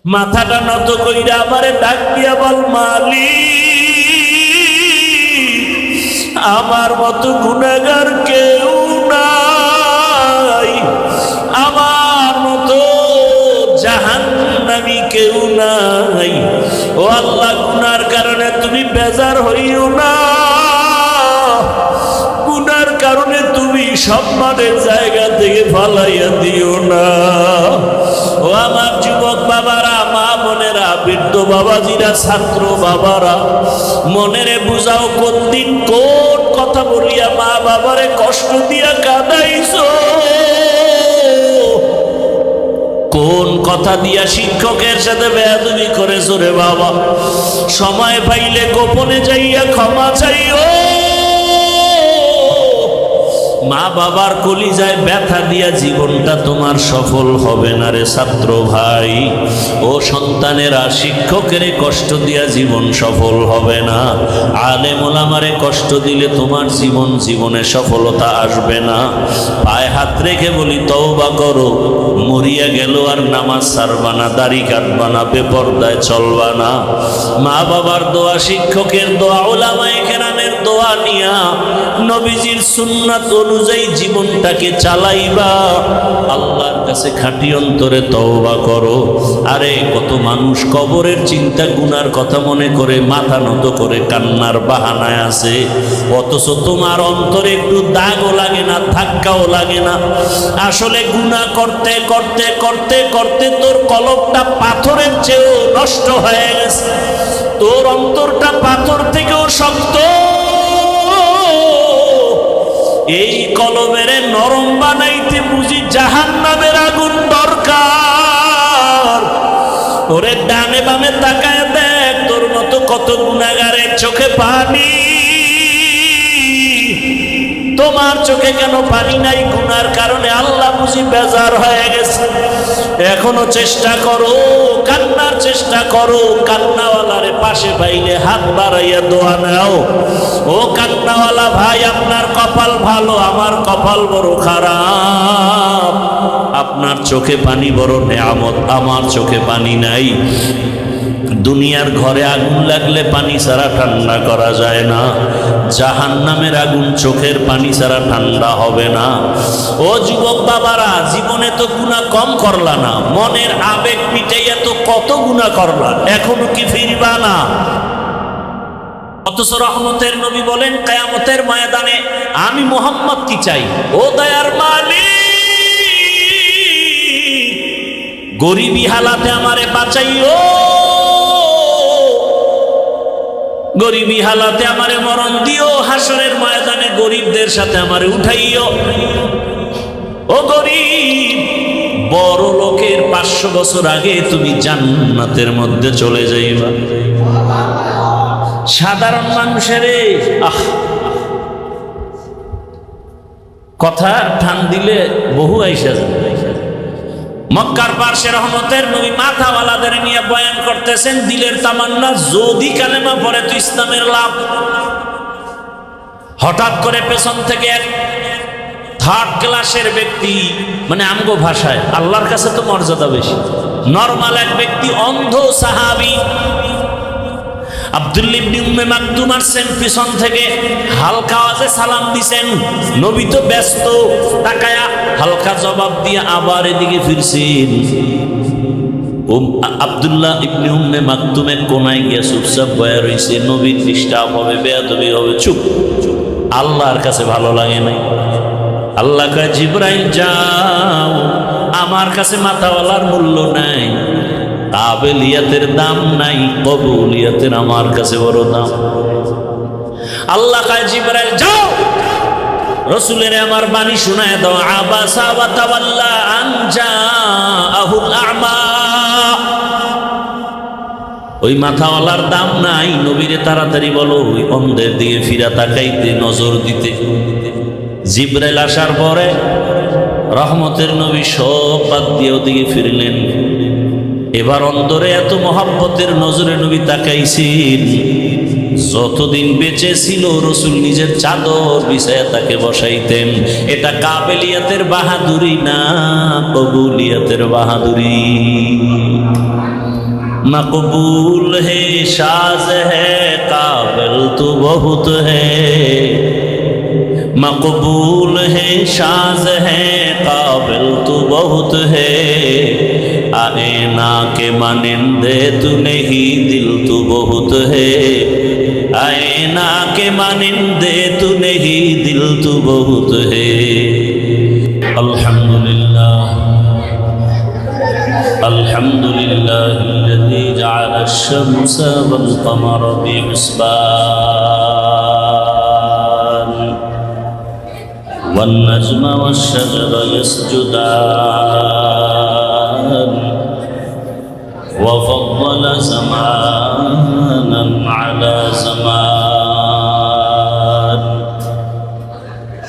মাথাটা নত কইরা আমারে ডাক দিয়া বল, মালিক আমার মতো গুনাহগার কেউ নাই, আমার মতো জাহান্নামী কেউ নাই। ও আল্লাহ, গুনার কারণে তুমি বেজার হইও না, গুনার কারণে তুমি সম্মানের জায়গা থেকে ফালাইয়া দিও না। ও আমার যুবক বাবারা, মা বোনেরা, বৃদ্ধ বাবাজিরা, ছাত্র বাবারা, মনেরে বুঝাও কোন দিন কোন কথা বলিয়া মা বাবারে কষ্ট দিয়া কাঁদাইছো, কোন কথা দিয়া শিক্ষকের সাথে বেয়াদবি করেছো রে বাবা। সময় পাইলে গোপনে যাইয়া ক্ষমা চাইও। মা বাবার কলিজায় ব্যথা দিয়া জীবনটা তোমার সফল হবে না রে ছাত্র ভাই। ও সন্তানেরা, শিক্ষকের কষ্ট দিয়া জীবন সফল হবে না, আলেম ওলামারে কষ্ট দিলে তোমার জীবনে সফলতা আসবে না। পায়ে হাত রেখে বলি, তওবা করো, মরিয়া গেল আর নামাজ ছাড়বা না, দাড়ি কাটবা না, বেপরদায় চলবা না। মা বাবার দোয়া, শিক্ষকের দোয়া, ওলামায়ে কেরামের দোয়া নিয়া নবীজির সুন্নাত অনুযায়ী জীবনটাকে চালাইবা। আল্লাহর কাছে খাঁটি অন্তরে তওবা করো। আরে কত মানুষ কবরের চিন্তা, গুনার কথা মনে করে মাথা নত করে কান্নার বাহানায় আছে, অথচ তোমার অন্তরে একটু দাগও লাগে না, ধাক্কাও লাগে না। আসলে গুনাহ করতে করতে করতে করতে তোর কলবটা পাথরের চেয়েও নষ্ট হয়ে গেছে, তোর অন্তরটা পাথর থেকেও শক্ত। এই কলবের নরম বানাইতে বুঝি জাহান্নামের আগুন দরকার। ওরে ডানে বামে তাকায় দেখ, তোর মতো কত গুনাহগারের চোখে পানি। তোমার চোখে কেন পানি নাই? গুনার কারণে আল্লাহ বুঝি বেজার হয়ে গেছে। এখনো চেষ্টা করো, কান্নার চেষ্টা করো। কান্নাওয়ালারে পাশে পাইলে হাত বাড়াইয়া দোয়া নাও। ও কান্নাওয়ালা ভাই, আপনার কপাল ভালো, আমার কপাল বড় খারাপ। আপনার চোখে পানি বড় নেয়ামত, আমার চোখে পানি নাই। দুনিয়ার ঘরে আগুন লাগলে পানি ছাড়া ঠান্ডা করা যায় না, জাহান্নামের আগুন চোখের পানি ছাড়া ঠান্ডা হবে না। ও যুবক বাবারা, জীবনে তো গুনাহ কম করলা না, মনের আবেগ মিটাইয়া তো কত গুনাহ করলা, এখনো কি ফিরবা না? অথচ রহমতের নবী বলেন, কিয়ামতের ময়দানে আমি মুহাম্মদ কি চাই? ও দয়ার মালিক, গরিবী হালাতে আমারে বাঁচাইও, গরিবী হালাতে আমারে মরণ দিও, হাসরের ময়দানে গরিবদের সাথে আমারে উঠাইও। ও গরিব, বড় লোকের 500 বছর আগে তুমি জান্নাতের মধ্যে চলে যাইবা। সাধারণ মানুষের কথা ঠান দিলে বহু আইসা যায়। মক্কার পার্শ্বে রহমতের নবী মাথাওয়ালাদের নিয়ে বয়ান করতেছেন, দিলের তামান্না, যদি কালেমা পড়ে তো ইসলামের লাভ। হঠাৎ করে পেছন থেকে এক থার্ড ক্লাসের ব্যক্তি, মানে আমগো ভাষায়, আল্লাহর কাছে তো মর্যাদা বেশি, নরমাল এক ব্যক্তি, অন্ধ সাহাবী আব্দুল্লাহ ইবনে উম্মে মাকতুম আসছেন, পিছন থেকে হালকা আওয়াজে সালাম দিছেন। নবী তো ব্যস্ত, তাকায়া হালকা জবাব দিয়ে আবার এদিকে ফিরছেন। আব্দুল্লাহ ইবনে উম্মে মাকতুমের কোনায় গিয়া চুপচাপ বয়া রইছে। নবীর ডিস্টার্ব হবে, বেয়াদবি হবে, চুপ। আল্লাহর কাছে ভালো লাগে নাই। আল্লাহ কয়, জিবরাইল যাও, আমার কাছে মাথাওয়ালার মূল্য নাই, কাবেলিয়াতের দাম নাই, কবুলিয়াতের আমার কাছে বড় দাম। আল্লাহ কয়, জিবরাইল যাও, রাসূলের আমার বাণী শোনায় দাও। আবাসা ওয়া তাওয়াল্লা আন জাআহুল আ'মা। ওই মাথাওয়ালার দাম নাই, নবীরে তাড়াতাড়ি বলো ওই অন্ধের দিকে ফিরা তাকাইতে, নজর দিতে। জিবরাইল আসার পরে রহমতের নবী সব বাদ দিয়ে ওদিকে ফিরলেন। এবার অন্তরে এত মহাব্বতের নজরে নবী তাকাইছেন, যতদিন বেঁচে ছিল রাসূল নিজের চাদর বিছায়া তাকে বসাইতেন। এটা কাবেলিয়াতের বাহাদুরি না, কবুলিয়াতের বাহাদুরি। मकबूल है शाज है काबिल तो बहुत है, मकबूल है शाज है काबिल तो बहुत है, आए ना के मानिंदे तू नहीं दिल तो बहुत है, आए ना के मानिंदे तू नहीं दिल तो बहुत है। अल्हम्दुलिल्लाह अल्हम्दुलिल्लाहिल्लज़ी जअल अश-शम्स वल क़मर बिहिस्बान वन नज्म वश-शजर यस्जुदान वफ़द्दल ज़मानन अला ज़मान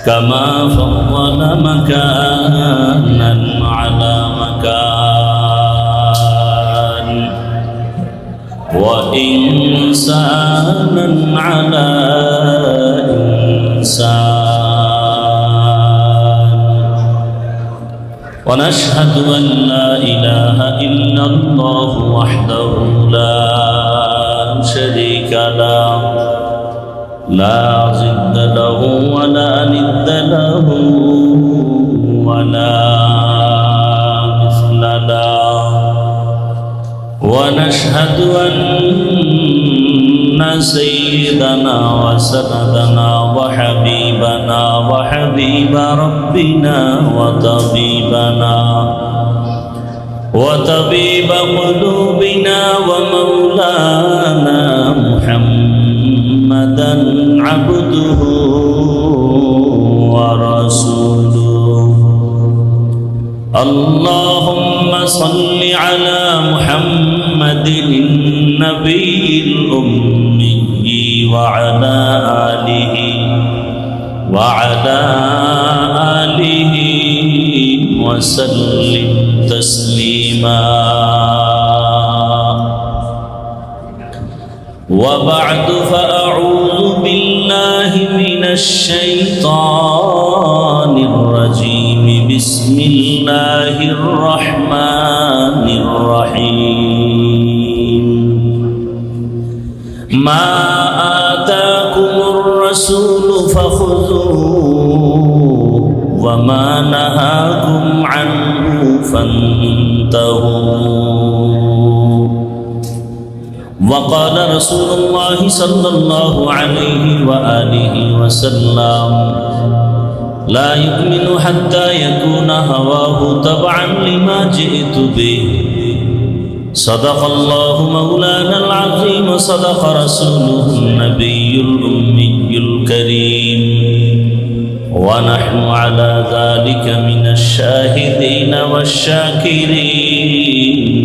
कमा फ़द्दल मकानन अला मकान वइंसानन अला इंसान ونشهد أن لا إله إلا الله وحده لا شريك له لا ضد له ولا ند له ولا مثل له ونشهد أن سيدنا وسندنا وحبيب ربنا وطبيب قلوبنا ومولانا محمدا عبده ورسوله اللهم صل على محمد النبي الأمي وعلى آله وسلم تسليما وبعد فأعوذ بالله من الشيطان الرجيم بسم الله الرحمن الرحيم ما آتاكم الرسول فخذوه وما نهاكم عنه فانتهوا وقال رسول الله صلى الله عليه وآله وسلم لا يؤمن حتى يكون هواه تبعا لما جئت به صدق الله مولانا العظيم صدق رسوله النبي الأمي الكريم ونحن على ذلك من الشاهدين والشاكرين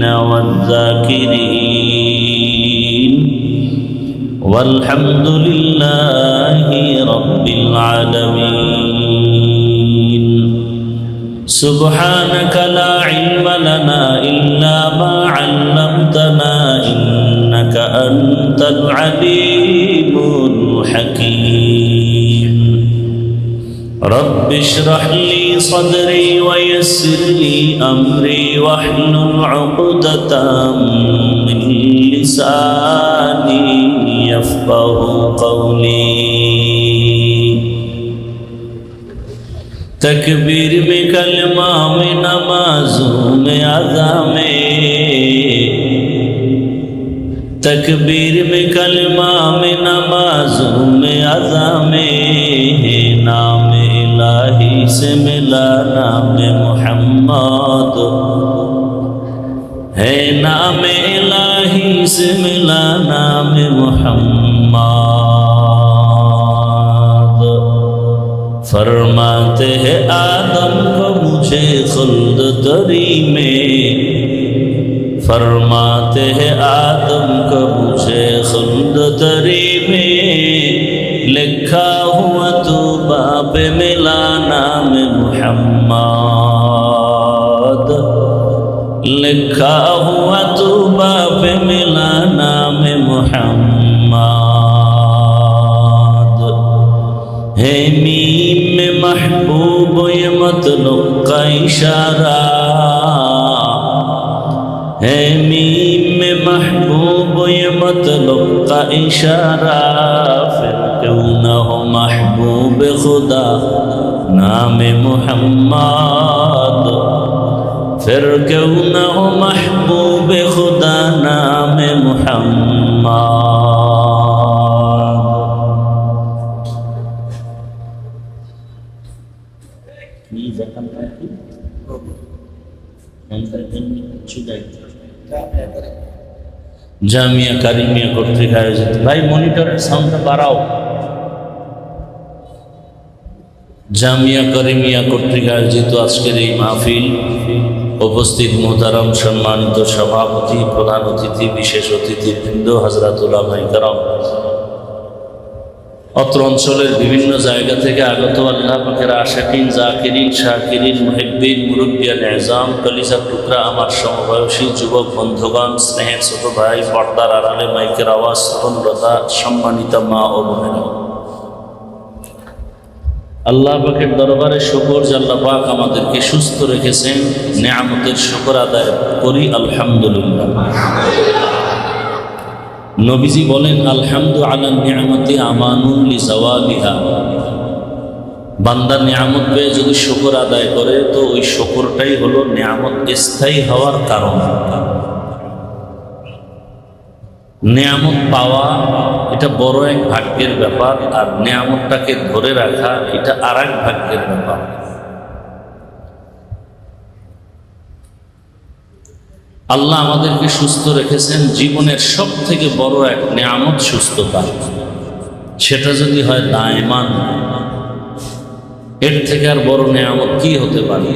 والذاكرين والحمد لله رب العالمين سبحانك لا علم لنا إلا ما علمتنا إنك أنت العليم الحكيم رب اشرح لي صدري ويسر لي أمري واحلل عقدة من لساني يفقه قولي तकबीर में कलमा में नमाजों में अज़ा में तकबीर में कलमा में नमाजों में अज़ा में नाम इलाही से मिला नाम मोहम्मद है नाम इलाही से मिला नाम मोहम्मद फरमाते हैं आदम को मुझे खुल्द तरी में फरमाते हैं आदम को मुझे खुल्द तरी में लिखा हुआ तो बाप मिला नाम मुहम्मद लिखा हुआ तो बाप मिला नाम मुहम्मद है मीम में महबूब ये मतलब का इशारा है मीम में का इशारा, फिर क्यों न हो महबूब खुदा नाम मोहम्मद, फिर क्यों न हो महबूब खुदा नाम मोहम्मद। জামিয়া কারিমিয়া কর্তৃক আয়োজিত। ভাই মনিটরের সাউন্ডটা বাড়াও। জামিয়া কারিমিয়া কর্তৃক আয়োজিত আজকের এই মাহফিল, উপস্থিত মুহতারাম সম্মানিত সভাপতি, প্রধান অতিথি, বিশেষ অতিথিবৃন্দ, হযরত উলামায়ে কেরাম, অত্র অঞ্চলের বিভিন্ন জায়গা থেকে আগত আল্লাহ পাকের আশিকিন, জাকিরিন, শাকিরিন, মুহিব্বিন, মুরব্বিয়ান এজাম, কলিজার টুকরা আমার সমবয়সী যুবক বন্ধুগণ, স্নেহের ছোট ভাই, পর্দার আড়ালে মাইকের আওয়াজ শ্রবণরতা সম্মানিত মা ও বোনেরা, আল্লাহ পাকের দরবারে শুকর যে আল্লাহ পাক আমাদেরকে সুস্থ রেখেছেন, নেয়ামতের শুকর আদায় করি আলহামদুলিল্লাহ। নবীজি বলেন, আলহামদু আলা নিয়ামতি আমানুন লিজাওয়ালিহা। বান্দা নিয়ামত পেয়ে যদি শুকর আদায় করে তো ওই শুকরটাই হলো নিয়ামত স্থায়ী হওয়ার কারণ। নিয়ামত পাওয়া এটা বড় এক ভাগ্যের ব্যাপার, আর নিয়ামতটাকে ধরে রাখা এটা আর এক ভাগ্যের ব্যাপার। আল্লাহ আমাদেরকে সুস্থ রেখেছেন, জীবনের সব থেকে বড় এক নিয়ামত সুস্থতা। সেটা যদি হয় দায়মান, এর থেকে আর বড় নিয়ামত কি হতে পারে?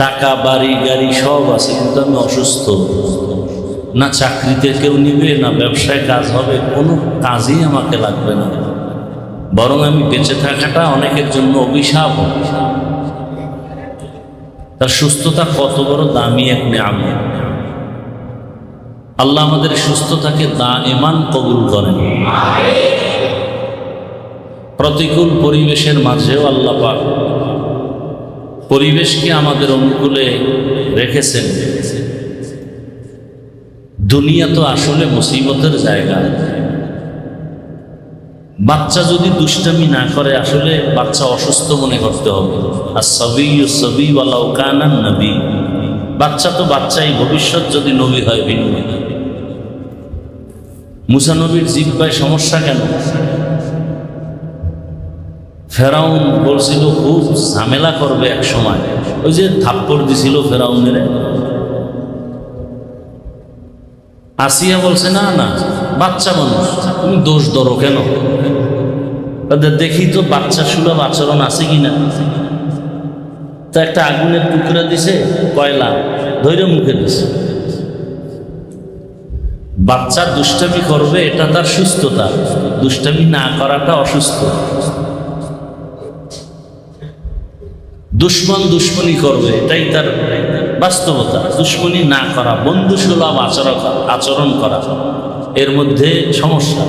টাকা, বাড়ি, গাড়ি সব আছে, কিন্তু আমি অসুস্থ। না চাকরিতে কেউ নিবে, না ব্যবসায় কাজ হবে, কোনো কাজই আমাকে লাগবে না, বরং আমি বেঁচে থাকাটা অনেকের জন্য অভিশাপ। তার সুস্থতা কত বড় দামি এক নিয়ামত। আল্লাহ আমাদের সুস্থতাকে দায়মান কবুল করেন। প্রতিকূল পরিবেশের মাঝেও আল্লাহ পাক পরিবেশকে আমাদের অনুকূলে রেখেছেন। দুনিয়া তো আসলে মুসিবতের জায়গা। বাচ্চা যদি দুষ্টামি না করে, আসলে বাচ্চা অসুস্থ মনে করতে হবে। আর সবিয়্যু সবী ওয়ালাউ কানা নবী, বাচ্চা তো বাচ্চাই, ভবিষ্যৎ যদি নবী হয় ভিন্ন। মুসা নবীর জিহ্বায় সমস্যা কেন? ফেরাউন বলছিল খুব ঝামেলা করবে এক সময়, ওই যে থাপ্পড় দিছিল ফেরাউনের। আসিয়া বলছে, না না, বাচ্চা মানুষ, তুমি দোষ ধরো কেন? দেখি তো বাচ্চা সুলভ আচরণ আছে কিনা। তা একটা আগুনের টুকরা দিছে, কয়লা ধৈর্য মুখে দিছে। বাচ্চা দুষ্টামি করবে, এটা তার সুস্থতা। দুষ্টামি না করাটা অসুস্থ। দুশ্মন দুশ্মনী করবে, এটাই তার বাস্তবতা। দুশ্মনী না করা, বন্ধুসুলভ আচরণ করা, এর মধ্যে সমস্যা।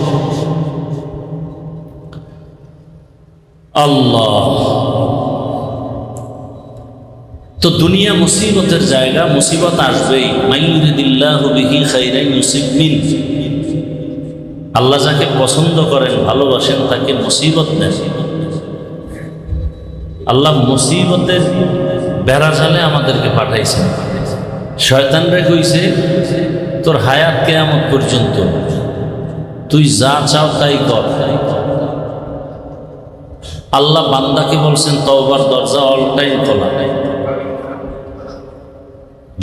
আল্লাহ তো দুনিয়া মুসিবতের জায়গা, মুসিবত আসবেই। মাইয়ুরিদিল্লাহু বিহি খাইরান ইউসিব মিন, আল্লাহ যাকে পছন্দ করেন, ভালোবাসেন, তাকে মুসিবত দেন। আল্লাহ মুসিবতের বেড়াজালে আমাদেরকে পাঠাইছেন। শয়তানরে কইছে, তোর হায়াত কিয়ামত পর্যন্ত তুই যা চাও তাই কর। আল্লাহ বান্দাকে বলছেন, তওবার দরজা অল টাইম খোলা।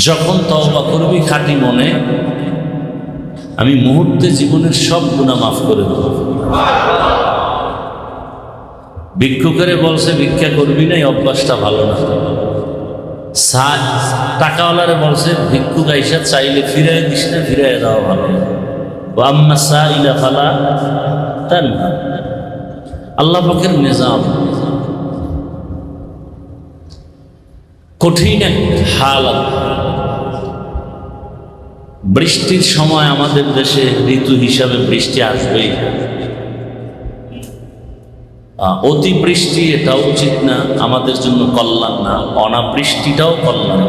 যখন তওবা করবি খাঁটি মনে, আমি মুহূর্তে জীবনের সব গুনাহ মাফ করে দেব। ভিক্ষুকেরে বলছে ভিক্ষা করবি না, এই অভ্যাসটা ভালো না। টাকাওয়ালারে বলছে ভিক্ষুক আইসা চাইলে ফিরাই দিস না, ফিরাই দেওয়া ভালো না। আম্মা সাইলা ফালা তানহা, আল্লাহ পাকের নিজাম। কঠিন এক হালাত। বৃষ্টির সময় আমাদের দেশে ঋতু হিসাবে বৃষ্টি আসবেই। অতিবৃষ্টি এটাও উচিত না, আমাদের জন্য কল্যাণ না। অনাবৃষ্টিটাও কল্যাণ।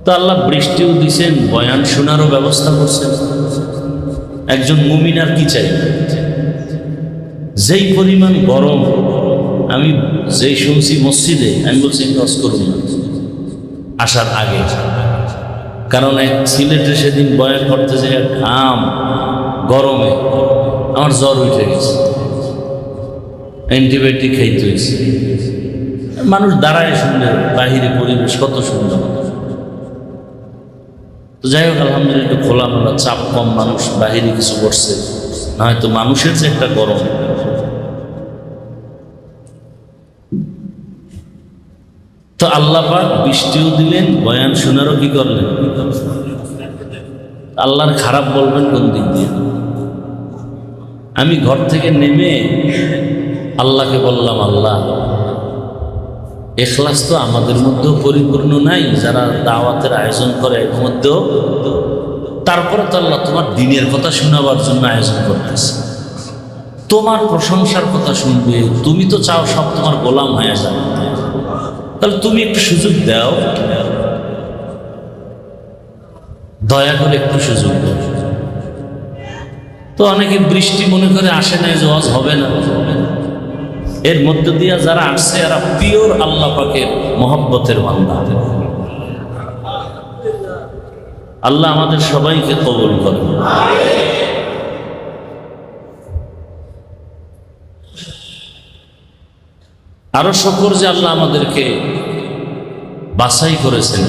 তো আল্লাহ বৃষ্টিও দিছেন, বয়ান শোনারও ব্যবস্থা করছেন। একজন মুমিন আর কি চাই? যেই পরিমাণ গরম, আমি যেই শুনছি মসজিদে, আমি বলছি হজ করুন না আসার আগে। কারণ এক সিলেটে সেদিন বয়ান করতে যে ঘাম গরমে আমার জ্বর উঠে গেছে, অ্যান্টিবায়োটিক খাইতে হয়েছে। মানুষ দাঁড়ায় শুনলে বাহিরে পরিবেশ কত সুন্দর। তো যাই হোক, আলহামদুলিল্লাহ একটু খোলামেলা, চাপ কম, মানুষ বাহিরে কিছু করছে, না হয়তো মানুষের যে একটা গরম। তো আল্লাহ পাক বৃষ্টিও দিলেন, বয়ান শোনারও কি করলেন? আল্লাহর খারাপ বলবেন কোন দিক দিয়ে? আমি ঘর থেকে নেমে আল্লাহকে বললাম, আল্লাহ ইখলাস তো আমাদের মধ্যেও পরিপূর্ণ নাই, যারা দাওয়াতের আয়োজন করে এর মধ্যেও। তারপরে তো আল্লাহ তোমার দ্বীনের কথা শোনাবার জন্য আয়োজন করতেছে, তোমার প্রশংসার কথা শুনবে, তুমি তো চাও সব তোমার গোলাম হয়ে যাবে, তাহলে তুমি একটু সুযোগ দাও, দয়া করে একটু সুযোগ দাও। তো অনেকে বৃষ্টি মনে করে আসে না, যে ওয়াজ হবে না। এর মধ্য দিয়ে যারা আসছে এরা পিওর আল্লাহ পাকের মহব্বতের বান্দা। আল্লাহ আমাদের সবাইকে কবুল করে। আরো শুকর যে আল্লাহ আমাদেরকে বাছাই করেছেন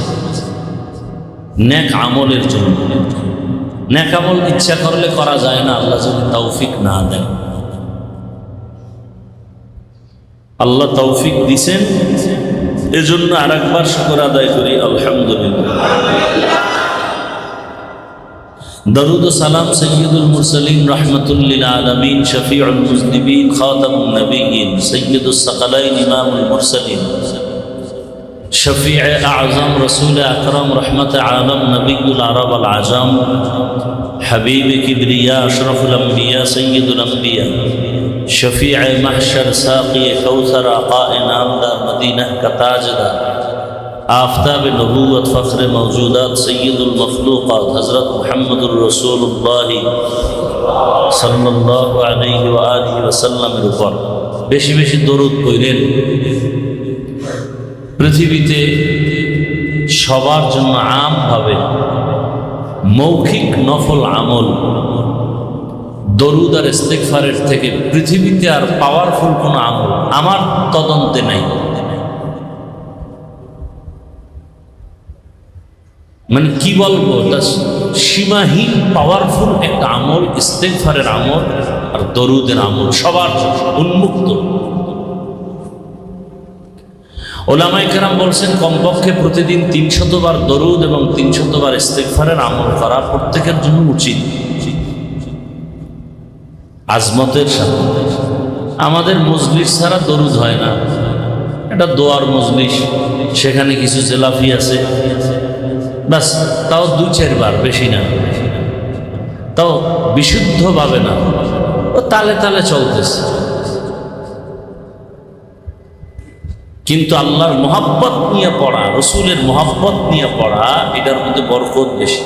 নেক আমলের জন্য। নেক আমল ইচ্ছা করলে করা যায় না, আল্লাহ যদি তৌফিক না দেন। আল্লাহ তৌফিক দিছেন, এজন্য আরেকবার শুকর আদায় করি, আলহামদুলিল্লাহ। দরুদ ও সালাম সৈয়দুল মুরসালিন রাহমাতুল লিল আলামিন শফিউল মুজনিবিন খাতামুন নবিয়্যিন সৈয়দুস সাকালাইন ইমামুল মুরসালিন শফিউ আযম রাসূল আকরাম রহমত আলম নবিয়ুল আরব আল আজম হাবিব কিবরিয়া আশরাফুল আম্বিয়া সৈয়দুল আম্বিয়া শফিউ মাহশর সাকি কৌসর আকায়ে নামদার মদিনা কা তাজদার आफताब नबूवत फ़ख्र मौजूदात सैयदुल मखलूक़ात हज़रत मुहम्मदुर रसूलुल्लाह सल्लल्लाहु अलैहि व आलिहि वसल्लमेर উপর বেশি বেশি দরুদ পড়েন। পৃথিবীতে সবার জন্য আমভাবে মৌখিক নফল আমল দরুদ আর ইস্তিগফারের থেকে পৃথিবীতে আর পাওয়ারফুল কোনো আমল আমার তদন্তে নাই। মানে কি বলবো, এটা সীমাহীন পাওয়ারফুল একটা আমল, ইস্তিগফারের আমল আর দরুদের আমল, সবার উন্মুক্ত। ওলামায়ে কেরাম বলছেন কমপক্ষে প্রতিদিন ৩০০ বার দরুদ এবং ৩০০ বার ইস্তিগফারের আমল করা প্রত্যেকের জন্য উচিত, আজমতের সাথে। আমাদের মজলিস ছাড়া দরুদ হয় না, এটা দোয়ার মজলিস, সেখানে কিছু জেলাফি আছে, বাস, তাও ২-৪ বার, বেশি না, তাও বিশুদ্ধভাবে না, ও তালে তালে চলতেছে। কিন্তু আল্লাহর মহব্বত নিয়ে পড়া, রসুলের মহব্বত নিয়ে পড়া, এটার মধ্যে বরকত বেশি।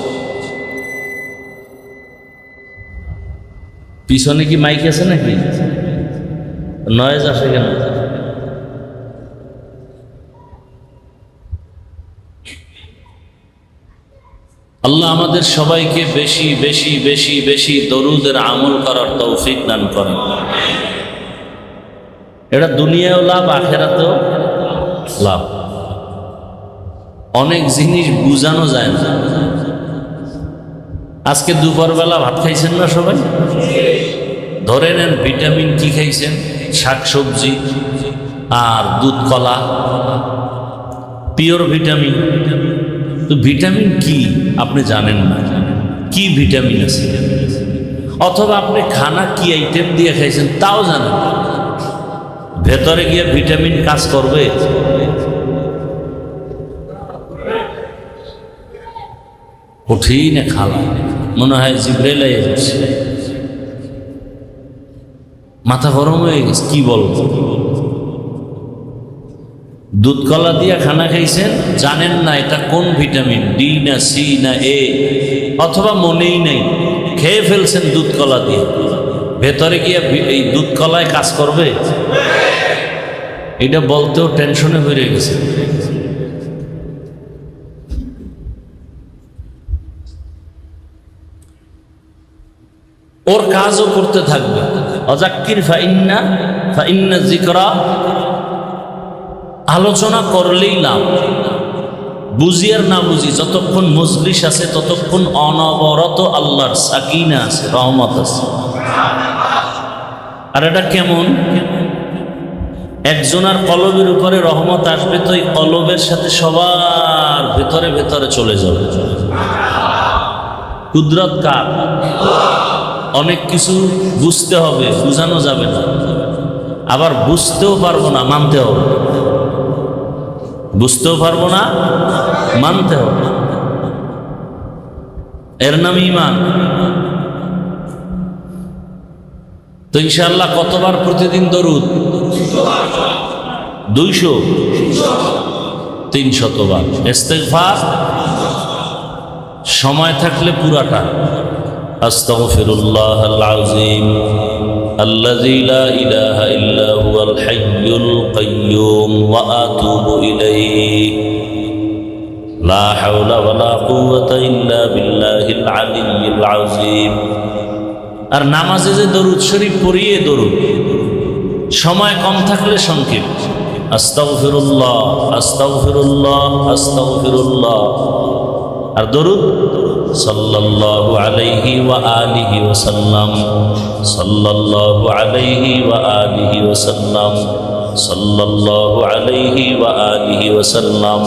পিছনে কি মাইক আছে নাকি? নয়েজ আসে কেন? আল্লাহ আমাদের সবাইকে বেশি বেশি বেশি বেশি দরুদের আমল করার তৌফিক দান করেন। এটা দুনিয়াও লাভ, আখেরাতেও লাভ। অনেক জিনিস বুঝানো যায় না। আজকে দুপুরবেলা ভাত খাইছেন না সবাই? ধরে নেন ভিটামিন কি খাইছেন, শাকসবজি আর দুধ, কলা, পিওর ভিটামিন। তো ভিটামিন কি আপনি জানেন না, কি ভিটামিন আছে, অথবা আপনি খানা কি আইটেম দিয়ে খাইছেন তাও জানেন না। ভেতরে গিয়ে ভিটামিন কাজ করবে? কঠিন খালা, মনে হয় জিব্রাইল এসেছে, মাথা গরম হয়ে গেছে। কি বলবো, দুধ কলা দিয়া খানা খাইছেন, জানেন না এটা কোন ভিটামিন, ডি না সি না এ, অথবা মনেই নেই, খেয়ে ফেলছেন দুধ কলা দিয়ে, ভেতরে গিয়ে এই দুধ কলায় কাজ করবে? এটা বলতেও টেনশনে বেড়ে গেছে। ওর কাজও করতে থাকবে। অযাক্কির ফাইন্না যিকরা, আলোচনা করলেই লাভ, বুঝি আর না বুঝি, যতক্ষণ মজলিস আছে ততক্ষণ অনবরত আল্লাহর সাকিনা আছে, রহমত আছে। আর এটা কেমন? একজনের কলবের উপরে রহমত আসবে তো এই কলবের সাথে সবার ভেতরে ভেতরে চলে যাবে। কুদরত কার? অনেক কিছু বুঝতে হবে, বুঝানো যাবে না, আবার বুঝতেও পারবো না, মানতে হবে। বুঝতেও পারবো না, মানতে হবে, এর নাম ঈমান। তো ইনশাআল্লাহ কতবার প্রতিদিন দরুদ? 200 300 বার। ইস্তিগফার সময় থাকলে পুরাটা। আস্তাগফিরুল্লাহাল আযীম আল্লাযী লা ইলাহা ইল্লা হুয়াল হাইয়ুল কাইয়্যুম ওয়া আতুবু ইলাইহি লা হাওলা ওয়ালা কুওয়াতা ইল্লা বিল্লাহিল আলিয়্যিল আযীম। আর নামাজে যে দরুদ শরীফ পড়িয়ে দরুদ, সময় কম থাকলে সংক্ষেপ, আস্তাগফিরুল্লাহ আস্তাগফিরুল্লাহ আস্তাগফিরুল্লাহ। আর দরুদ সাল্লাল্লাহু আলাইহি ওয়া আলিহি ওয়াসাল্লাম, সাল্লাল্লাহু আলাইহি ওয়া আলিহি ওয়াসাল্লাম, সাল্লাল্লাহু আলাইহি ওয়া আলিহি ওয়াসাল্লাম।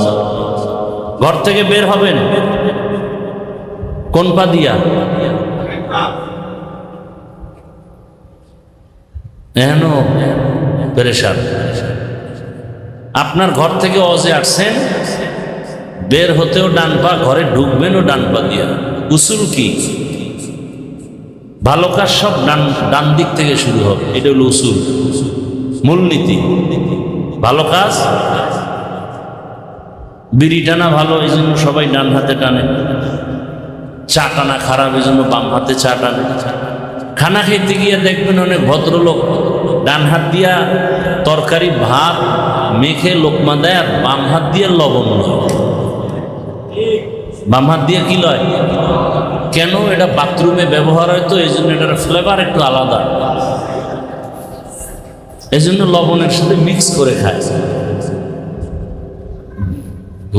ঘর থেকে বের হবেন কোন পা দিয়া? এখনো পেরেশান। আপনার ঘর থেকে অজে আসছেন, বের হতেও ডান পা, ঘরে ঢুকবেনও ডান পা দিয়া। উসুল কি? ভালো কাজ সব ডান দিক থেকে শুরু হবে, এটা হলো উসুল, মূলনীতি। ভালো কাজ, বিড়ি টানা ভালো, এই জন্য সবাই ডান হাতে টানে। চা টানা খারাপ, এই জন্য বাম হাতে চা টানে। খানা খেতে গিয়ে দেখবেন অনেক ভদ্রলোক ডান হাত দিয়া তরকারি ভাত মেখে লোকমা দেয়, আর বাম হাত দিয়ে লবণ লয়। বাম হাত দিয়ে কি লয়? কেন? এটা বাথরুমে ব্যবহার হয় তো, এই জন্য এটার ফ্লেভার একটু আলাদা, এই জন্য লবণের সাথে মিক্স করে খায়।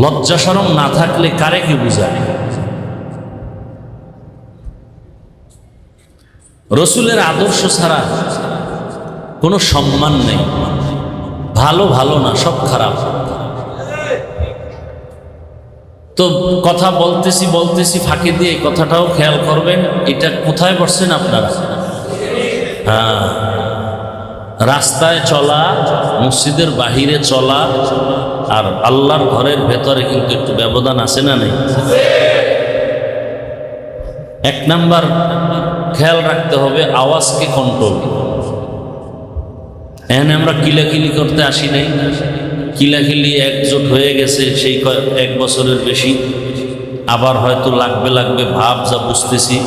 লজ্জা শরম না থাকলে কারে কি বুঝায়? রসুলের আদর্শ ছাড়া কোনো সম্মান নেই। ভালো ভালো না, সব খারাপ। তো কথা বলতেছি ফাঁকে দিয়ে, কথাটাও খেয়াল করবেন। এটা কোথায় বসছেন আপনারা? হ্যাঁ, রাস্তায় চলা, মসজিদের বাহিরে চলা আর আল্লাহর ঘরের ভেতরে কিন্তু একটু ব্যবধান আছে না নেই? 1 নাম্বার খেয়াল রাখতে হবে আওয়াজকে কন্ট্রোল। এখানে আমরা কিলাকিলি করতে আসি নাই, কিলাকিলি একজোট হয়ে গেছে সেই 1 বছরের বেশি, আবার হয়তো লাগবে ভাব, যা বুঝতেছি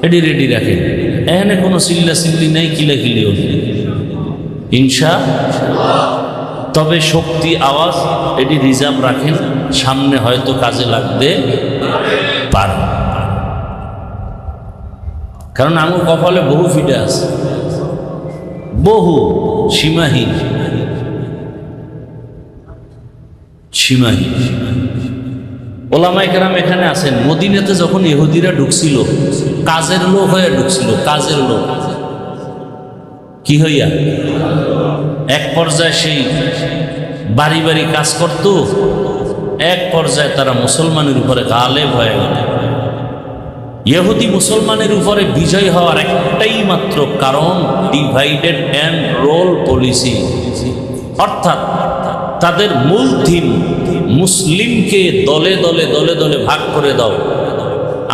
এটি রেডি রাখেন। এখানে কোনো চিল্লাচিল্লি নেই, কিলাকিলিও নেই ইনশাআল্লাহ। তবে শক্তি আওয়াজ এটি রিজার্ভ রাখেন, সামনে হয়তো কাজে লাগতে পারে। কারণ আমার কপালে বহু ফিটে আছে, বহু সীমাহীন। ওলামায়ে কেরাম এখানে আছেন। মদিনাতে যখন ইহুদিরা ঢুকছিল, কাজের লোক হয়ে ঢুকছিল, কাজের লোক। কি হইয়া? এক পর্যায়ে সেই বাড়ি বাড়ি কাজ করত, এক পর্যায়ে তারা মুসলমানের উপরে গালেব হয়ে গেল। ইহুদি মুসলমানের উপরে বিজয় হওয়ার একটাই মাত্র কারণ, ডিভাইডেড অ্যান্ড রোল পলিসি। অর্থাৎ তাদের মূল থিম, মুসলিমকে দলে দলে দলে দলে ভাগ করে দাও,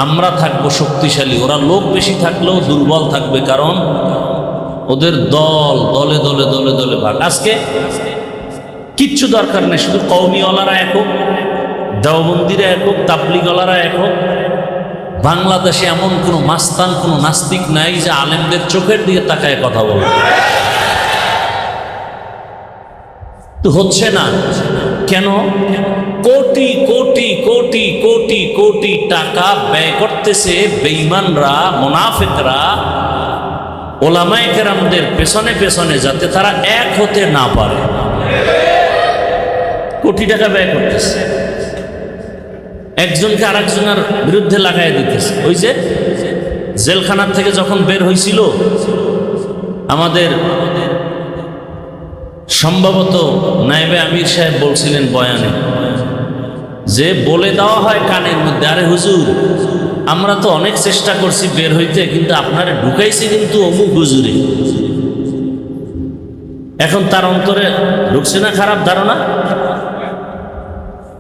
আমরা থাকবো শক্তিশালী, ওরা লোক বেশি থাকলেও দুর্বল থাকবে, কারণ ওদের দলে দলে দলে দলে ভাগ। আজকে কিচ্ছু দরকার নেই, শুধু কওমিওয়ালারা একক, দেওবন্দিরা একক, তাবলিগওয়ালারা একক। বাংলাদেশে এমন কোনো মাস্তান, কোনো নাস্তিক নাই যে আলেমদের চোখের দিকে তাকায় কথা বলে। তো হচ্ছে না কেন? কোটি কোটি কোটি কোটি কোটি টাকা ব্যয় করতেছে বেঈমানরা, মুনাফিকরা ওলামায়ে কেরামদের পেছনে পেছনে, যাতে তারা এক হতে না পারে। কোটি টাকা ব্যয় করতেছে, একজনকে আরেকজনের বিরুদ্ধে লাগাই দিতেছে। ওই যে জেলখানার থেকে যখন বের হয়েছিল, আমাদের সম্ভবত নায়েবে আমির সাহেব বলছিলেন বয়ানে, যে বলে দেওয়া হয় কানের মধ্যে, আরে হুজুর আমরা তো অনেক চেষ্টা করছি বের হইতে, কিন্তু আপনারা ঢুকাইছি কিন্তু অমুক হুজুরে। এখন তার অন্তরে ঢুকছে না খারাপ ধারণা?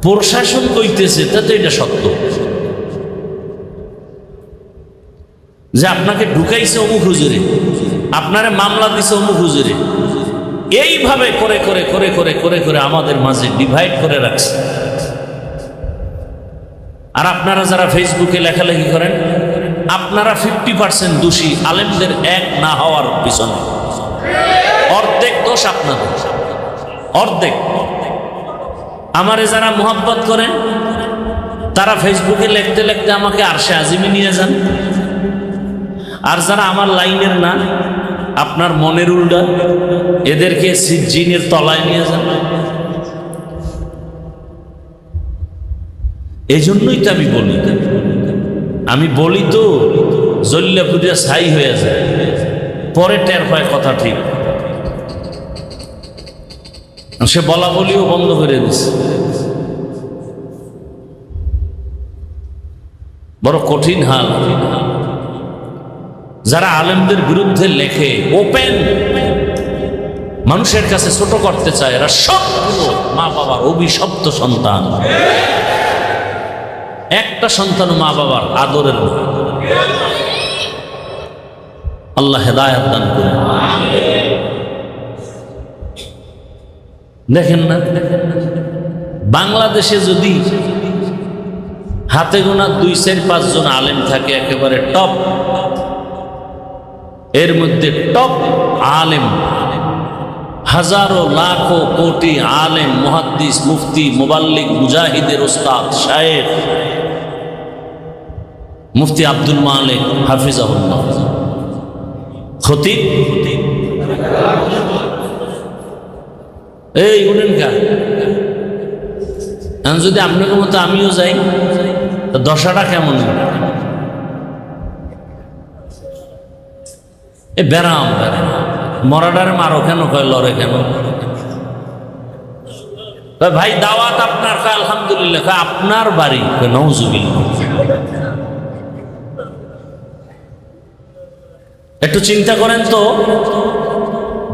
প্রশাসন কইতেছে, তা তো এটা সত্য যে আপনাকে ঢুকাইছে অমুক হুজুরে, আপনারা মামলা দিছে অমুক হুজুরে। এইভাবে করে করে করে করে করে করে আমাদের মাঝে ডিভাইড করে রাখছে। আর আপনারা যারা ফেসবুকে লেখালেখি করেন, আপনারা 50% দোষী আলেমদের এক না হওয়ার পিছনে। অর্ধেক দোষ আপনাদের, অর্ধেক। আমারে যারা মোহাব্বত করেন তারা ফেসবুকে লিখতে লিখতে আমাকে আরশে আজিমে নিয়ে যান। আর যারা আমার লাইনের না, আপনার মনের উল্টা, এদেরকে সিজ্জিনের তলায় নিয়ে যান। এই জন্যই তো আমি বলি তো জল্লা পুরিয়া ছাই হয়ে যায়, পরে টের পায় কথা ঠিক। সে বলা বলিও বন্ধ করে দিছে। বড় কঠিন হাল। যারা আলেমদের বিরুদ্ধে লেখে, ওপেন মানুষের কাছে ছোট করতে চায়, এরা সবগুলো মা বাবার অভিশপ্ত সন্তান। একটা সন্তান মা বাবার আদরের না। আল্লাহ হেদায়েত দান করুন। দেখেন না, বাংলাদেশে যদি হাতে গোনা 2-4-5 জন আলেম থাকে একেবারে টপ, এর মধ্যে টপ আলেম হাজারো লাখো কোটি আলেম, মুহাদ্দিস, মুফতি, মুবাল্লিগ, মুজাহিদের ওস্তাদ, শায়েখ মুফতি আব্দুল মালিক হাফিজাহুল্লাহ, খতিব, এই উঠেন কা। যদি আপনাকে মতো আমিও যাই, দশাটা কেমন? এ বেরাম মরাডারে মারো কেন, কয় লড়ে কেন? ভাই দাওয়াত আপনার, আলহামদুলিল্লাহ। আপনার বাড়ি? নাউজুবিল্লাহ। একটু চিন্তা করেন তো,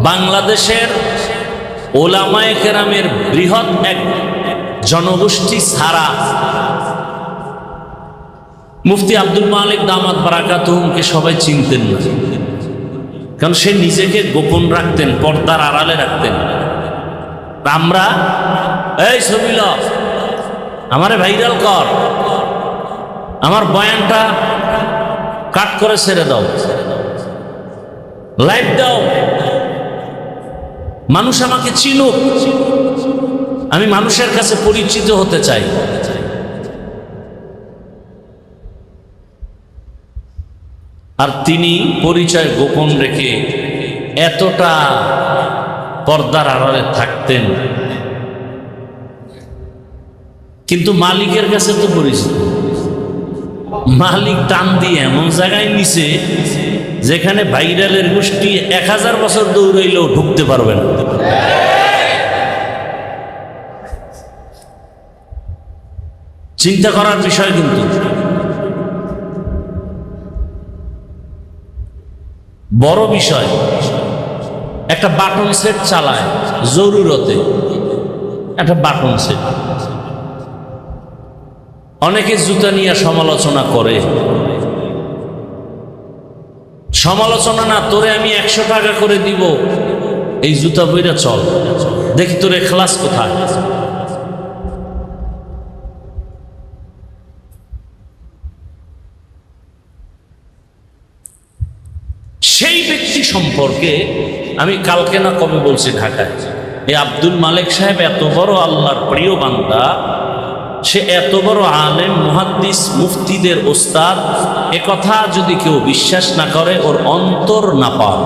বাংলাদেশের ওলামায়ে কেরামের বৃহৎ এক জনগোষ্ঠী ছাড়া মুফতি আব্দুল মালিক দামাত বারাকাতুহুমকে সবাই চিনতেন না, কারণ সে নিজেকে গোপন রাখতেন, পর্দার আড়ালে রাখতেন। আমরা এই ছবি ল, আমারে ভাইরাল কর, আমার বয়ানটা কাট করে ছেড়ে দাও, লাইভ দাও, মানুষ আমাকে চিনুক, আমি মানুষের কাছে পরিচিত হতে চাই। আর তিনি পরিচয় গোপন রেখে এতটা পর্দার আড়ালে থাকতেন, কিন্তু মালিকের কাছে তো পরিচিত। মালিক টান দিয়ে এমন জায়গায় নিছে যেখানে ভাইরালের গোষ্ঠী 1000 বছর দৌড়াইলেও ঢুকতে পারবে না। চিন্তা করার বিষয়। কিন্তু বড় বিষয়, একটা বাটন সেট চালায় জরুরতে, একটা বাটন সেট। অনেকে জুতা নিয়ে সমালোচনা করে। সমালোচনা না, তোরে আমি 100 টাকা করে দিব, এই জুতা বইরা চল, দেখি তোর ইখলাস কোথায়। সেই ব্যক্তি সম্পর্কে আমি কালকে না কবে বলছি ঢাকায়, এই আব্দুল মালিক সাহেব এত বড় আল্লাহর প্রিয় বান্দা, সে এত বড় আলেম, মুহাদ্দিস, মুফতিদের ওস্তাদ, এ কথা যদি কেউ বিশ্বাস না করে ওর অন্তর নাপাক,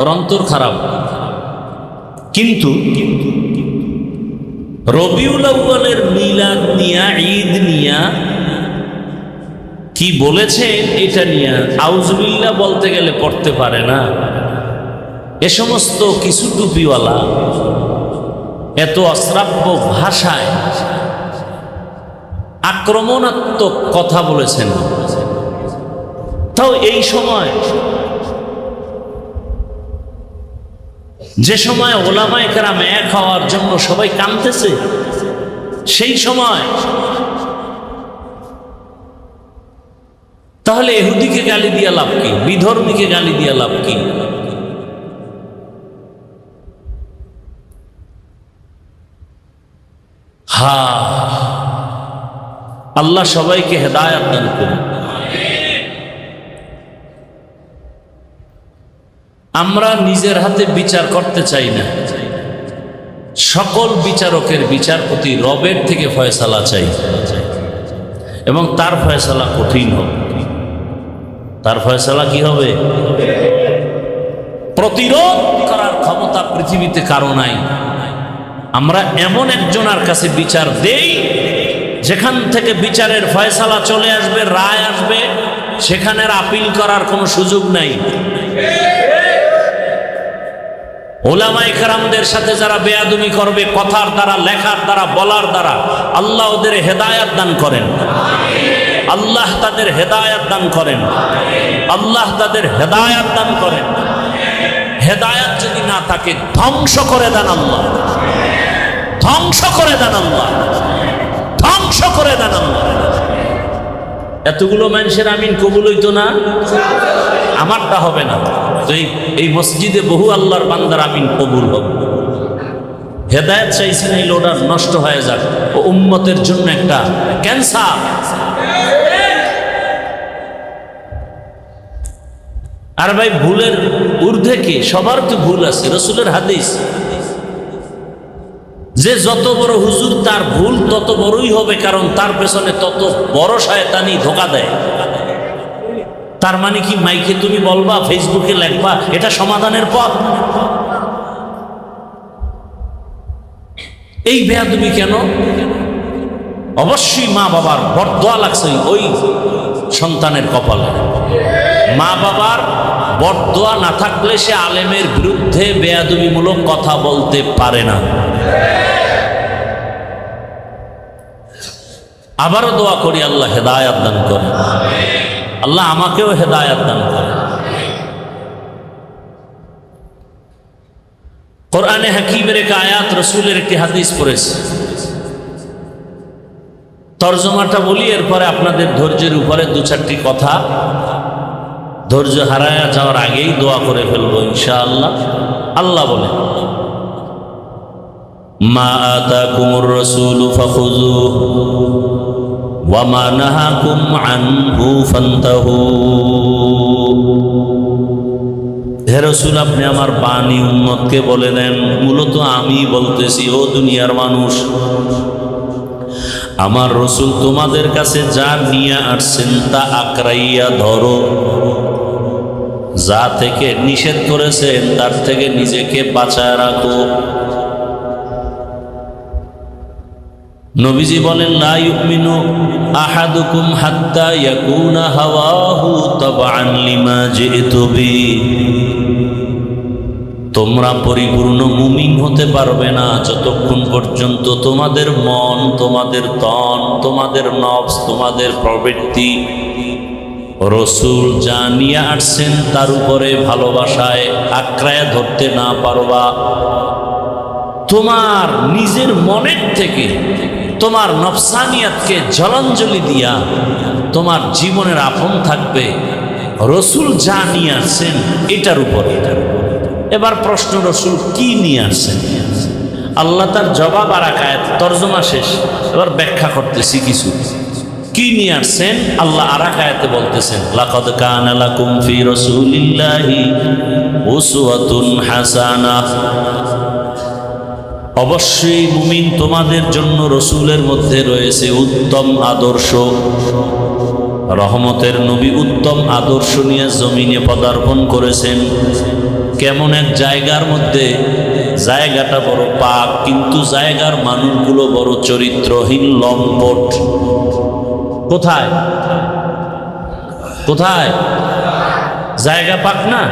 ওর অন্তর খারাপ। কিন্তু রবিউল আউয়ালের মিলাদ নিয়া, ঈদ নিয়া কি বলেছেন এটা নিয়ে আউযুবিল্লাহ বলতে গেলে পড়তে পারে না। এ সমস্ত কিছু টুপিওয়ালা এত অশ্রাব্য ভাষায় আক্রমণাত্মক কথা বলেছেন। তাও এই সময়, যে সময় ওলামায়ে কেরাম এক হওয়ার জন্য সবাই কাঁদতেছে, সেই সময় তাহলে ইহুদিকে গালি দিয়া লাভ কি? বিধর্মীকে গালি দিয়া লাভ কি? আল্লাহ সবাইকে হেদায়েত দান করুন। আমরা নিজের হাতে বিচার করতে চাই না, সকল বিচারকের বিচারপতি রবের থেকে ফয়সালা চাই, এবং তার ফয়সালা কঠিন হবে। তার ফয়সালা কি হবে? প্রতিরোধ করার ক্ষমতা পৃথিবীতে কারো নাই। আমরা এমন একজনের কাছে বিচার দেই যেখান থেকে বিচারের ফয়সালা চলে আসবে, রায় আসবে, সেখানের আপিল করার কোনো সুযোগ নাই। ওলামায়ে কেরামদের সাথে যারা বেয়াদবি করবে, কথার দ্বারা, লেখার দ্বারা, বলার দ্বারা, আল্লাহ ওদের হেদায়েত দান করেন। আল্লাহ তাদের হেদায়েত দান করেন। আল্লাহ তাদের হেদায়েত দান করেন। হেদায়েত যদি না থাকে ধ্বংস করে দেন আল্লাহ, ধ্বংস করে দেন আল্লাহ, ধ্বংস করে দেন আল্লাহ। এতগুলো মানুষের আমিন কবুল হইতো না, আমারটা হবে না তো এই মসজিদে বহু আল্লাহর বান্দার আমিন কবুল হবে। হেদায়েত চাইছেন, এই লোডার নষ্ট হয়ে যাক, ও উম্মতের জন্য একটা ক্যান্সার। আর ভাই, ভুলের ঊর্ধ্বে কি? সবার তো ভুল আছে। রাসূলের হাদিস, যে যত বড় হুজুর তার ভুল তত বড়ই হবে, কারণ তার পেছনে তত বড় শয়তানি ধোঁকা দেয়। তার মানে কি মাইকে তুমি বলবা, ফেসবুকে লেখবা, এটা সমাধানের পথ? এই বেয়াদবি কেন? অবশ্যই মা বাবার বরদোয়া লাগছে ওই সন্তানের কপালে। মা বাবার বরদোয়া না থাকলে সে আলেমের বিরুদ্ধে বেয়াদবিমূলক কথা বলতে পারে না। আবারও দোয়া করি আল্লাহ হেদায়েত দান করে, আল্লাহ আমাকেও হেদায়েত দান করে। কোরআনে হাকিমের এক আয়াত, রসুলের একটি হাদিস পড়েছে, তরজমাটা বলি, এরপরে আপনাদের ধৈর্যের উপরে দু চারটি কথা, ধৈর্য হারায়া যাওয়ার আগেই দোয়া করে ফেলবো ইনশাআল্লাহ। আল্লাহ বলে, মা আতাকুমুর রাসূলু ফাখুযুহু ওয়া মা নাহাকুম আনহু ফান্তাহু। হে রাসূল, আপনি আমার বাণী উম্মতকে বলে দেন। মূলত আমি বলতেছি, ও দুনিয়ার মানুষ, আমার রাসূল তোমাদের কাছে যা নিয়ে আসছেন তা আঁকড়াইয়া ধরো, যা থেকে নিষেধ করেছেন তার থেকে নিজেকে বাঁচায় রাখো। নবীজি বলেন, লা ইউমিনু আহাদুকুম হাত্তা ইয়াকুনা হাওয়াহু তাবআন লিমা জিতু বি। তোমরা পরিপূর্ণ মুমিন হতে পারবে না যতক্ষণ পর্যন্ত তোমাদের মন, তোমাদের তন, তোমাদের নফস, তোমাদের প্রবৃত্তি রসুল যা নিয়ে আসছেন তার উপরে ভালোবাসায় আঁকড়ায় ধরতে না পারবা। তোমার নিজের মনের থেকে তোমার নফসানিয়াতকে জলাঞ্জলি দিয়া তোমার জীবনের আপন থাকবে রসুল যা নিয়ে আসছেন এটার উপরে। এবার প্রশ্ন, রসুল কি নিয়ে আসছেন? আল্লাহ তার জবাব আর এক আয়াত, তরজমা শেষ, এবার ব্যাখ্যা করতেছি কিছু। কি নিয়ে আসছেন? আল্লাহ আর এক আয়াতে বলতেছেন, লাকাদ কানা লাকুম ফি রাসূলিল্লাহি উসওয়াতুন হাসানাহ, অবশ্যই মুমিন তোমাদের জন্য রসুলের মধ্যে রয়েছে উত্তম আদর্শ। রহমতের নবী উত্তম আদর্শ নিয়ে জমিনে পদার্পণ করেছেন। কেমন এক জায়গার মধ্যে, জায়গাটা বড় পাক, কিন্তু জায়গার মানুষগুলো বড় চরিত্রহীন, লম্পট। কোথায় কোথায়? জায়গা পাক না?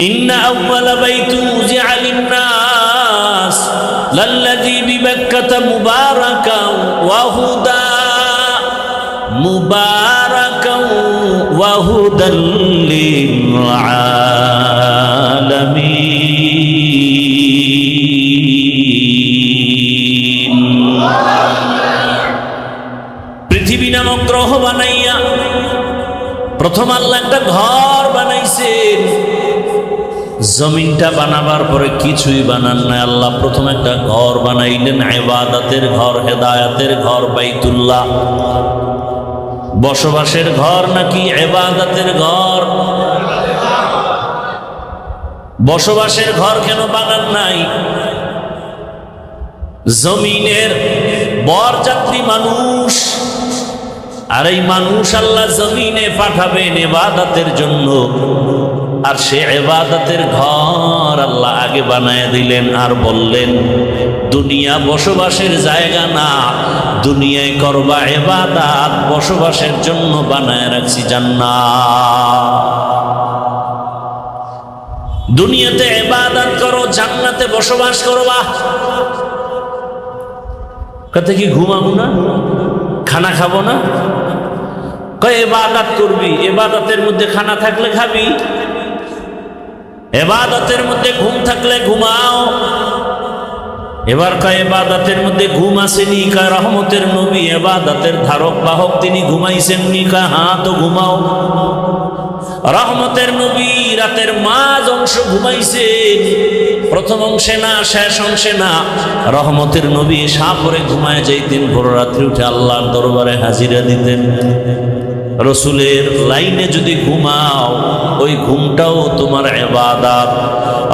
ইন্না আউওয়ালা বাইতুন উযিআ লিন-নাস লাল্লাযী বিবাক্কাতা মুবারাকান ওয়া হুদা মুবারাকান ওয়া হুদাল লিল আলামিন। পৃথিবী নামক গ্রহ বানাইয়া প্রথম আল্লাহ একটা ঘর বানাইছেন। জমিনটা বানাবার পরে কিছুই বানান নাই, আল্লাহ প্রথম একটা ঘর বানাইলেন, ইবাদতের ঘর, হেদায়েতের ঘর, বাইতুল্লাহ। বসবাসের ঘর নাকি ইবাদতের ঘর? বসবাসের ঘর কেন বানান নাই? জমিনের বরযাত্রী মানুষ, আর এই মানুষ আল্লাহ জমিনে পাঠাবেন ইবাদতের জন্য, আর সে ইবাদতের ঘর আল্লাহ আগে বানায় দিলেন। আর বললেন, দুনিয়া বসবাসের জায়গা না, দুনিয়ায় করবা ইবাদত, বসবাসের জন্য বানায় রাখছি জান্নাত। দুনিয়াতে ইবাদত করো, জান্নাতে বসবাস করবা। কথা কি ঘুমাবো না, খানা খাবো না? কয় ইবাদত করবি, ইবাদতের মধ্যে খানা থাকলে খাবি, ইবাদতের মধ্যে ঘুম থাকলে ঘুমাও। এবার কয় ইবাদতের মধ্যে ঘুম আসেনি? কয় রহমতের নবী ইবাদতের ধারক বাহক, তিনি ঘুমাইছেন নি? কয় হ্যাঁ, তো ঘুমাও। রহমতের নবী রাতের মাঝ অংশ ঘুমাইছেন, প্রথম অংশে না, শেষ অংশে না। রহমতের নবী সাপরে ঘুমায় যাইতেন, ভোর রাত্রে উঠে আল্লাহর দরবারে হাজিরা দিতেন। রসুলের লাইনে যদি ঘুমাও, ওই ঘুমটাও তোমার ইবাদত।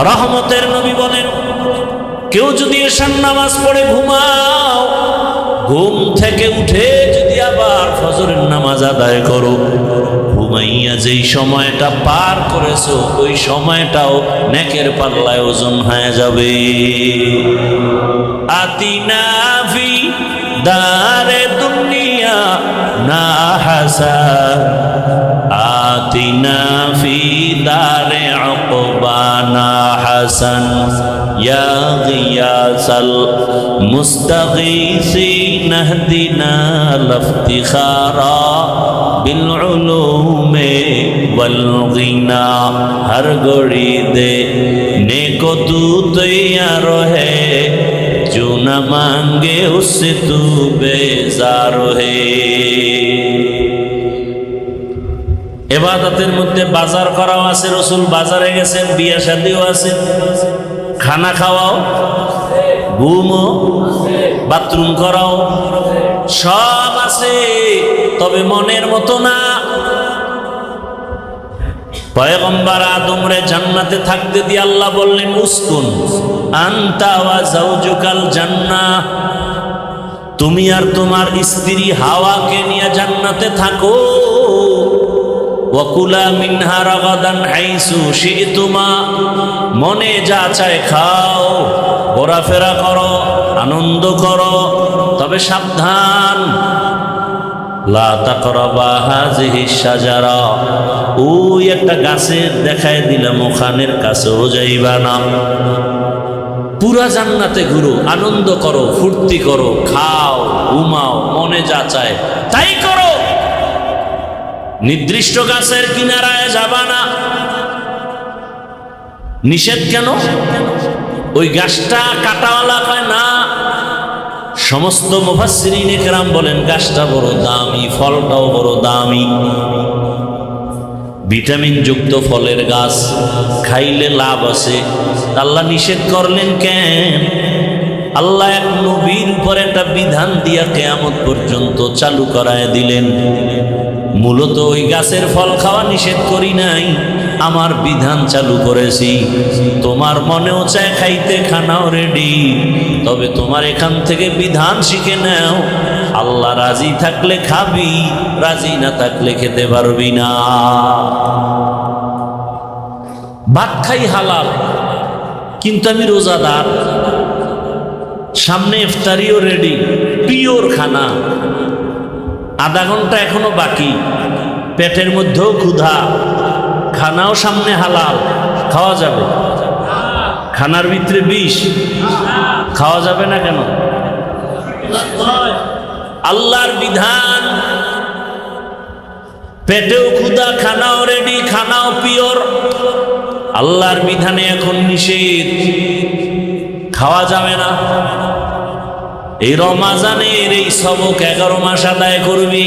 রহমতের নবী বলেন, কেউ যদি এশার নামাজ পড়ে ঘুমাও, ঘুম থেকে উঠে যদি আবার ফজরের নামাজ আদায় করো, ঘুমাইয়া যেই সময়টা পার করেছো, ওই সময়টাও নেকের পাল্লায় ওজন হয়ে যাবে। আতিনা ফি দারে দুনিয়া না হাসান, আতিনা ফি দারে উকবানা হাসান, ইয়া গিয়াসাল মুস্তাগীসিন ইহদিনা লাফতিখারা বিল উলুমে ওয়াল গিনা। হর ঘড়ি দে নেকো তু তৈয়ার হে, जो न मांगे उससे तू बेजार है। ইবাদতের মধ্যে বাজার করাও আছে, রসুল বাজারে গেছেন, বিয়ে শাদীও আছে, খানা খাওয়াও, ঘুমও, বাথরুম করাও, সব আছে, তবে মনের মতো না। পয়গম্বর আদমরে জান্নাতে থাকতে দিয়ে আল্লাহ বললেন, উসকুন আনতা ওয়া যাওজুকাল জান্নাহ, তুমি আর তোমার স্ত্রী হাওয়াকে নিয়ে জান্নাতে থাকো। ওয়া কুলা মিনহা রাগাদান হাইসু শি'তুমা, মনে যা চায় খাও, ঘোরাফেরা করো, আনন্দ করো, তবে সাবধান, লা তাকরাবা হাযিহি শাজারা, ওই একটা গাছের দেখায় দিলাম, ওখানের কাছেও যাইবা না। পুরা জান্নাতে ঘুরো, আনন্দ করো, ফুর্তি করো, খাও, ঘুমাও, মনে যা চায় তাই করো, নির্দিষ্ট গাছের কিনারায় যাবা না। নিষেধ কেন? ওই গাছটা কাটাওয়ালা কয় না। সমস্ত মুফাসসিরিন ইকরাম বলেন, গাছটা বড় দামি, ফলটাও বড় দামি। ভিটামিন যুক্ত ফলের গাছ খাইলে লাভ আছে, আল্লাহ নিষেধ করলেন কেন? আল্লাহ এক নবীর উপর একটা বিধান দিয়া কিয়ামত পর্যন্ত চালু করায় দিলেন। মূলত ওই গাছের ফল খাওয়া নিষেধ করি নাই, আমার বিধান চালু করেছি। তোমার মনেও চায় খাইতে, খানাও রেডি, তবে তোমার এখান থেকে বিধান শিখে নাও। আল্লাহ রাজি থাকলে খাবি, রাজি না থাকলে খেতে পারবি না। ভাত খাই হালাল, কিন্তু আমি রোজাদার, সামনে ইফতারিও রেডি, পিওর খানা, আধা ঘন্টা এখনো বাকি, পেটের মধ্যেও ক্ষুধা, খানাও সামনে হালাল, খাওয়া যাবে? খানার ভিতরে বিষ, খাওয়া যাবে না কেন? আল্লাহর বিধান, পেটেও ক্ষুধা, খানাও রেডি, খানাও পিওর। আল্লাহর বিধানে এখন নিষেধ, খাওয়া যাবে না। এই রমাজানের এই সবক 11 মাস আদায় করবি।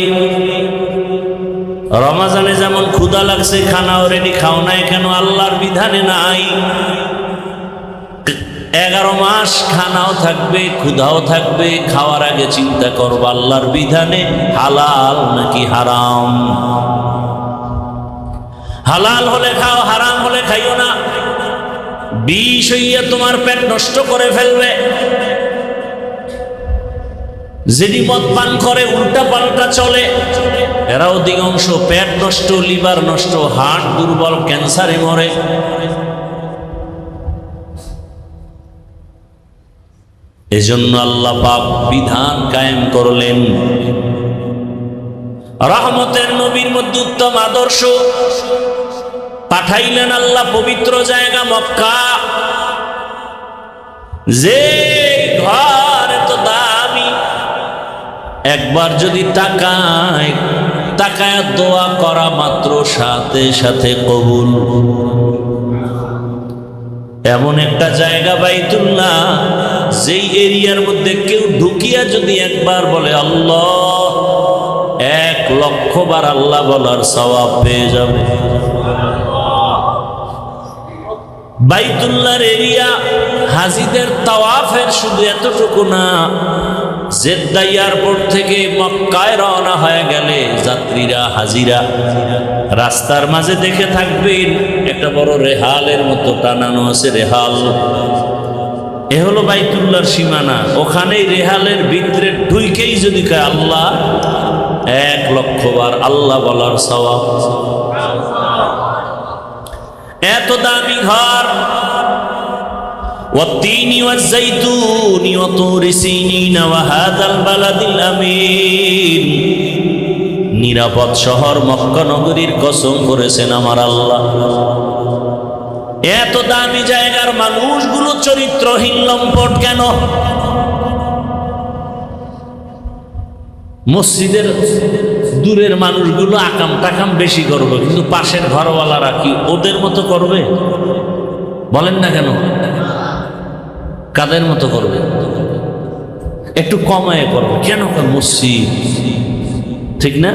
রমাজানে যেমন ক্ষুধা লাগছে, খানাও রেডি, খাও নাই কেন? আল্লাহর বিধানে নাই। 11 মাস খানাও থাকবে, ক্ষুধাও থাকবে, খাওয়ার আগে চিন্তা করবো আল্লাহর বিধানে হালাল নাকি হারাম। হালাল হলে খাও, হারাম হলে খাইও না। বিষ হইয়া তোমার পেট নষ্ট করে ফেলবে। যেটি মদ পান করে, উল্টা পাল্টা চলে, এরা অধিকাংশ পেট নষ্ট, লিভার নষ্ট, হার্ট দুর্বল, ক্যান্সারে মরে। এজন্য আল্লাহ পাক বিধান কায়েম করলেন। রহমতের নবীর মধ্যে উত্তম আদর্শ পাঠাইলেন আল্লাহ পবিত্র জায়গা মক্কা। যে ঘর এত দামি, একবার যদি তাকায় দোয়া করা মাত্র সাথে সাথে কবুল। এমন একটা জায়গা বাইতুল্লাহ, যেই এরিয়ার মধ্যে কেউ ঢুকিয়া যদি একবার বলে আল্লাহ, 1,00,000 বার আল্লাহ বলার সওয়াব পেয়ে যাবে। বাইতুল্লাহর এরিয়া হাজিদের তাওয়াফের শুধু এতটুকু না, জেদ্দা এয়ারপোর্ট থেকে মক্কায় রওনা হয়ে গেলে যাত্রীরা, হাজিরা রাস্তার মাঝে দেখে থাকবেন একটা বড় রেহালের মতো টানানো আছে, রেহাল। এ হলো বাইতুল্লাহর সীমানা। ওখানেই রেহালের ভিতরে ঢুইকেই যদি কয় আল্লাহ, 1,00,000 বার আল্লাহ বলার সওয়াব। এত দামি ঘর। والتين والزيتون وطور سينين وهذا البلد الأمين। নিরাপদ শহর মক্কা নগরীর কসম করেছেন আমার আল্লাহ। এত দামি জায়গার মানুষগুলো চরিত্রহীন, লম্পট কেন? মসজিদের দূরের মানুষগুলো আকাম টাকাম বেশি করবে, কিন্তু পাশের ঘরওয়ালারা কি ওদের মতো করবে? বলেন না কেন? কাদের মতো করবে? একটু কমায় করবে। কেন? মসজিদ, ঠিক না?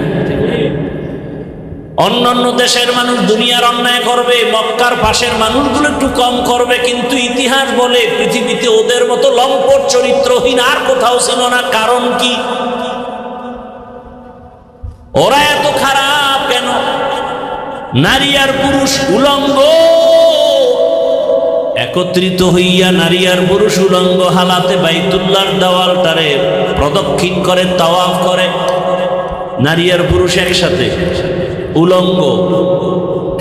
অন্যান্য দেশের মানুষ দুনিয়ার অন্যায় করবে, মক্কার পাশের মানুষগুলো একটু কম করবে, কিন্তু ইতিহাস বলে পৃথিবীতে ওদের মতো লম্পট চরিত্রহীন আর কোথাও ছিল না। কারণ কি? ওরা এত খারাপ কেন? নারী আর পুরুষ উলঙ্গ একত্রিত হইয়া, নারী আর পুরুষ উলঙ্গ হালাতে বাইতুল্লাহর দেওয়ালটারে প্রদক্ষিণ করে, তাওয়াফ করে। নারী আর পুরুষ একসাথে উলঙ্গ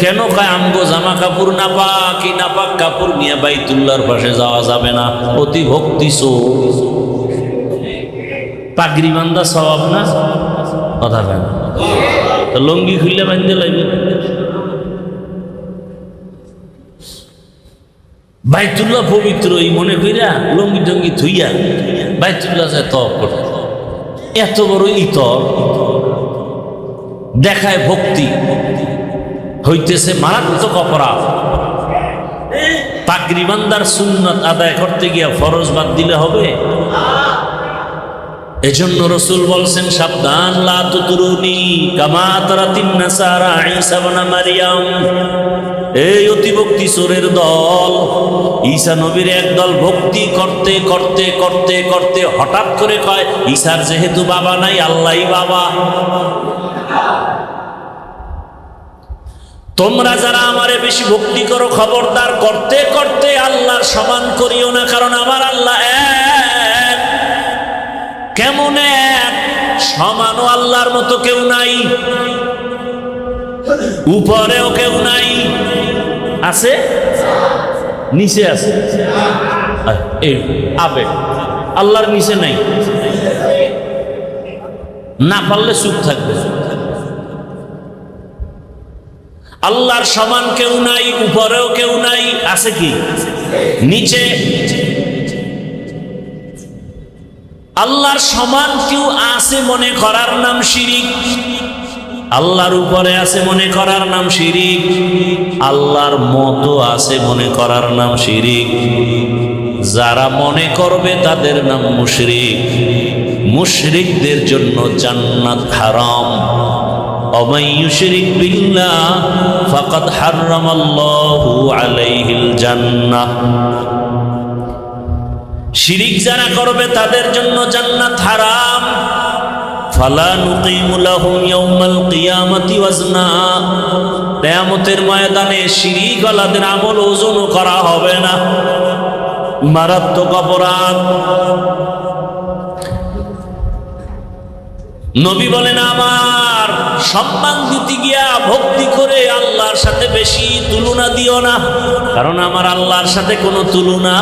কেন? কয় আমগো জামা কাপড় নাপাক, এই নাপাক কাপড় নিয়ে বাইতুল্লাহর পাশে যাওয়া যাবে না। অতি ভক্তি সো পাগড়ি বান্ধা সওয়াব না? কথা কেন? লঙ্গি খুললে বাঁধতে লাগবে। বাইতুল্লাহ পবিত্র, এই মনে কইরা লঙ্গি টঙ্গি থুইয়া বাইতুল্লাহ যায় তওয়াফ করতে। এত বড় ইতর দেখায় ভক্তি, হইতেছে মারাত্মক অপরাধ। পাগড়ি বান্দার সুন্নাত আদায় করতে গিয়া ফরজ বাদ দিলে হবে? এজন্য রাসূল বলছেন, সাবধান, লা তুতরুনি কামা তারাতিন নাসারা ঈসা ইবনে মারইয়াম। এই অতিভক্তি চোরের দল, ঈসা নবীর একদল ভক্তি করতে করতে করতে করতে হঠাৎ করে কয়, ঈসার যেহেতু বাবা নাই, আল্লাহই বাবা। তোমরা যারা আমারে বেশি ভক্তি করো, খবরদার, করতে করতে আল্লাহর সমান করিও না, কারণ আমার আল্লাহ এক। কেমন এক? সমানও আল্লাহর মতো কেউ নাই, উপরেও কেউ নাই। আছে? নিচে আছে? এই আবে আল্লাহর নিচে নাই, না পারলে চুপ থাকবে। আল্লাহর সমান কেউ নাই, উপরেও কেউ নাই। আছে কি? নিচে। আল্লাহর সমান কেউ আছে মনে করার নাম শিরিক। আল্লাহর উপরে আছে মনে করার নাম শিরিক। আল্লাহর মতো আছে মনে করার নাম শিরিক। যারা মনে করবে তাদের নাম মুশরিক। মুশরিকদের জন্য জান্নাত হারাম। ومن يشرك بالله فقد حرم الله عليه الجنة। শিরিক যারা করবে তাদের জন্য জান্নাত হারাম। ফালা নুকিমু লাহুম ইয়াউমাল কিয়ামাতি ওয়াজনা। কিয়ামতের ময়দানে শিরিকওয়ালাদের আমল ওজন করা হবে না। মারাত্মক অপরাধ। নবী বলেন, আমার সম্মান দিতে গিয়া ভক্তি করে আল্লাহর সাথে বেশি তুলনা দিও না, কারণ আমার আল্লাহর সাথে কোনো তুলনা